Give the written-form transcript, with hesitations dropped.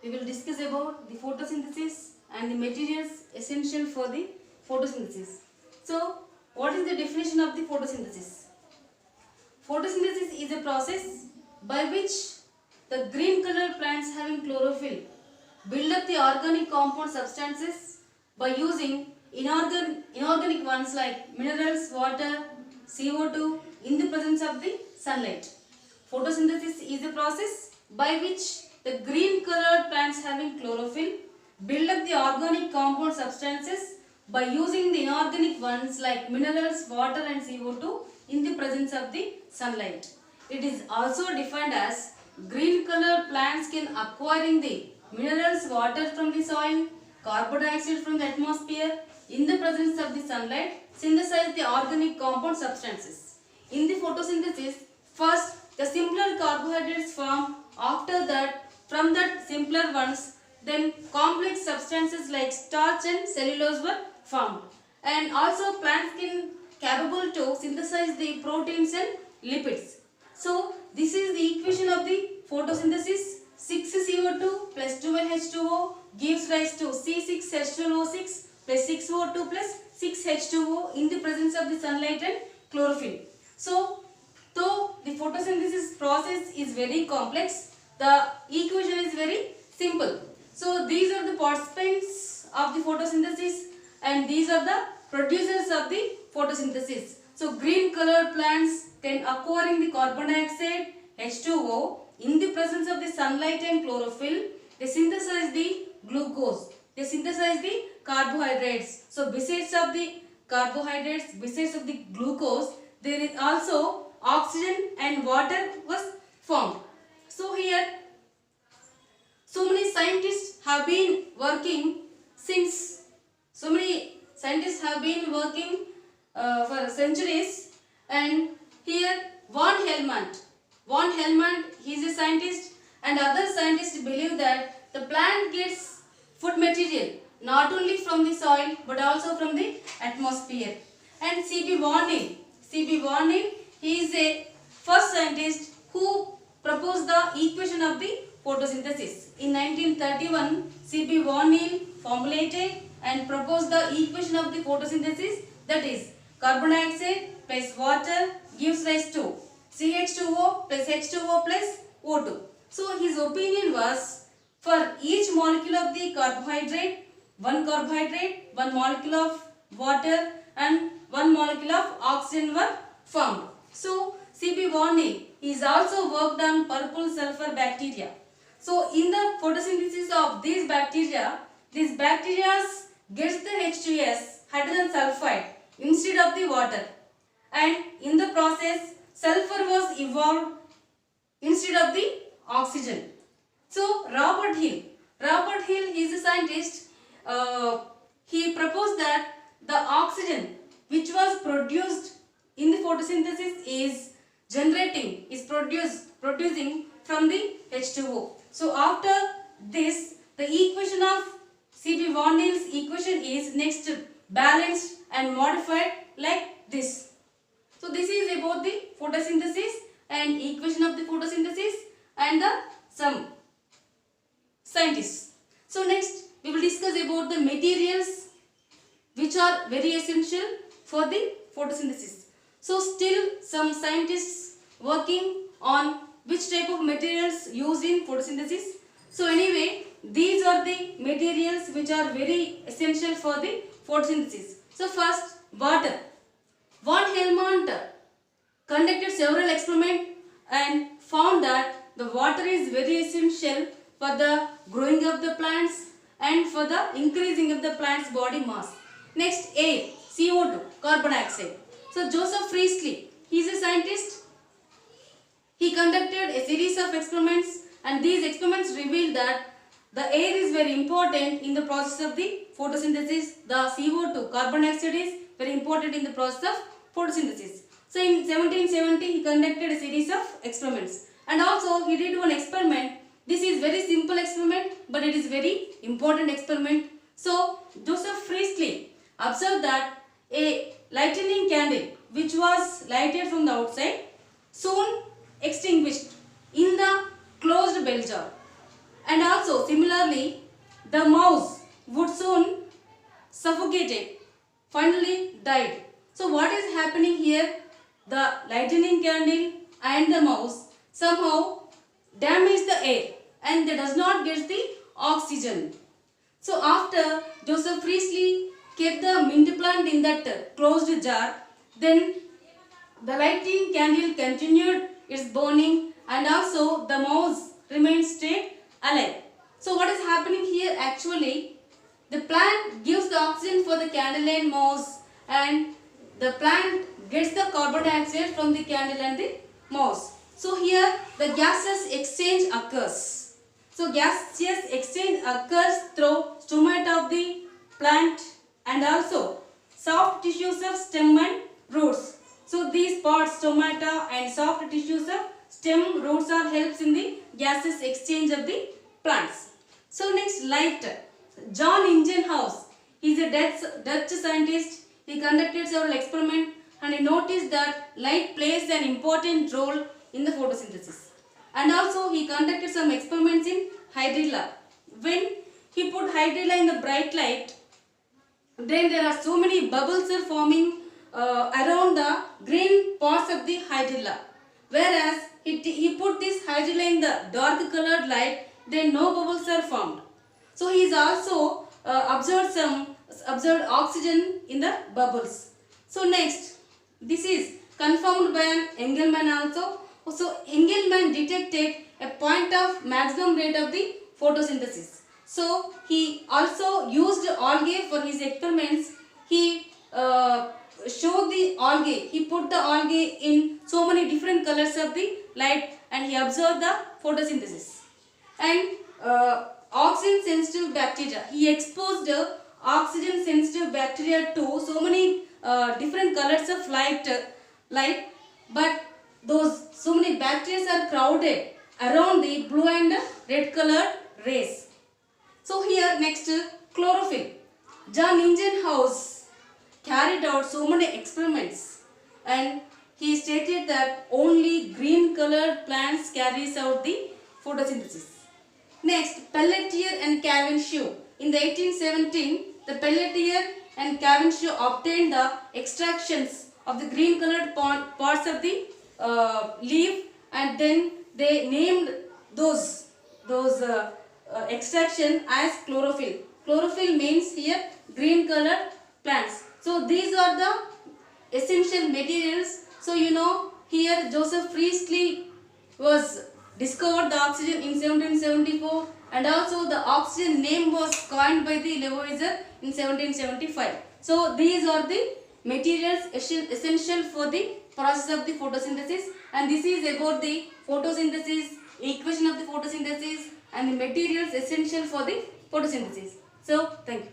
we will discuss about the photosynthesis and the materials essential for the photosynthesis. So, what is the definition of the photosynthesis? Photosynthesis is a process by which the green colored plants having chlorophyll build up the organic compound substances by using inorganic ones like minerals, water, CO2 in the presence of the sunlight. Photosynthesis is a process by which the green colored plants having chlorophyll build up the organic compound substances by using the inorganic ones like minerals, water and CO2 in the presence of the sunlight. It is also defined as green colored plants can acquiring the minerals, water from the soil, carbon dioxide from the atmosphere in the presence of the sunlight, synthesize the organic compound substances. In the photosynthesis, first the simpler carbohydrates form, after that from that simpler ones then complex substances like starch and cellulose were formed. And also plants can capable to synthesize the proteins and lipids. So this is the equation of the photosynthesis. 6CO2 plus 12H2O gives rise to C6H12O6 plus 6O2 plus 6H2O in the presence of the sunlight and chlorophyll. So, though the photosynthesis process is very complex, the equation is very simple. So, these are the participants of the photosynthesis and these are the producers of the photosynthesis. So, green colored plants can acquiring the carbon dioxide, H2O in the presence of the sunlight and chlorophyll. They synthesize the glucose. They synthesize the carbohydrates. So, besides of the carbohydrates, besides of the glucose, there is also oxygen and water was formed. So, here so many scientists have been working for centuries, and here Von Helmont, he is a scientist, and other scientists believe that the plant gets food material not only from the soil but also from the atmosphere. And C.P. Von Neil, he is a first scientist who proposed the equation of the photosynthesis. In 1931, C.P. Von Neil formulated and proposed the equation of the photosynthesis, that is carbon dioxide plus water gives rise to CH2O plus H2O plus O2. So his opinion was, for each molecule of the carbohydrate, one molecule of water and one molecule of oxygen were formed. So C.P. Von Neil is also worked on purple sulfur bacteria. So in the photosynthesis of these bacteria gets the H2S, hydrogen sulfide, instead of the water, and in the process sulfur was evolved instead of the oxygen. So Robert Hill is a scientist. He proposed that the oxygen which was produced in the photosynthesis is producing from the H2O. So after this, the equation of C.P. Von Neil's equation is next balanced and modified like this. So this is about the photosynthesis and equation of the photosynthesis and some scientists. So next we will discuss about the materials which are very essential for the photosynthesis. So still some scientists working on which type of materials used in photosynthesis. So anyway, these are the materials which are very essential for the photosynthesis. So first, water. Von Helmont conducted several experiments and found that the water is very essential for the growing of the plants and for the increasing of the plant's body mass. Next, air, CO2, carbon dioxide. So Joseph Priestley, he is a scientist. He conducted a series of experiments, and these experiments revealed that the air is very important in the process of the photosynthesis. The CO2, carbon dioxide, is very important in the process of photosynthesis. So in 1770 he conducted a series of experiments, and also he did one experiment. This is very simple experiment, but it is very important experiment. So Joseph Priestley observed that a lightning candle which was lighted from the outside soon extinguished in the closed bell jar, And also similarly, the mouse would soon suffocated, finally died. So what is happening here? The lightning candle and the mouse somehow damage the air and they does not get the oxygen. So after Joseph Priestley kept the mint plant in that closed jar, then the lightning candle continued its burning and also the mouse remained stayed alive. So what is happening here actually? The plant gives the oxygen for the candle and mouse and the plant gets the carbon dioxide from the candle and the mouse. So here the gaseous exchange occurs. So gaseous exchange occurs through stomata of the plant and also soft tissues of stem and roots. So these parts, stomata and soft tissues of stem, roots are helps in the gaseous exchange of the plants. So next, light. John Ingenhousz, he is a Dutch scientist. He conducted several experiments and he noticed that light plays an important role in the photosynthesis. And also he conducted some experiments in hydrilla. When he put hydrilla in the bright light, then there are so many bubbles are forming around the green parts of the hydrilla. Whereas he put this hydrilla in the dark colored light, then no bubbles are formed. So he is also observed oxygen in the bubbles. So next, this is confirmed by an Engelmann also. So Engelmann detected a point of maximum rate of the photosynthesis. So he also used algae for his experiments. He showed the algae. He put the algae in so many different colors of the light and he observed the photosynthesis. And oxygen sensitive bacteria. He exposed oxygen sensitive bacteria to so many different colors of light, but those so many bacteria are crowded around the blue and red colored rays. So here next, chlorophyll. John Ingenhousz carried out so many experiments and he stated that only green colored plants carries out the photosynthesis. Next, Pelletier and Cavendish. In the 1817, the Pelletier and Cavendish obtained the extractions of the green colored parts of the leaf and then they named those extraction as chlorophyll. Chlorophyll means here green colored plants. So these are the essential materials. So you know here Joseph Priestley was discovered the oxygen in 1774 and also the oxygen name was coined by the Lavoisier in 1775. So these are the materials essential for the process of the photosynthesis and this is about the photosynthesis, equation of the photosynthesis and the materials essential for the photosynthesis. So thank you.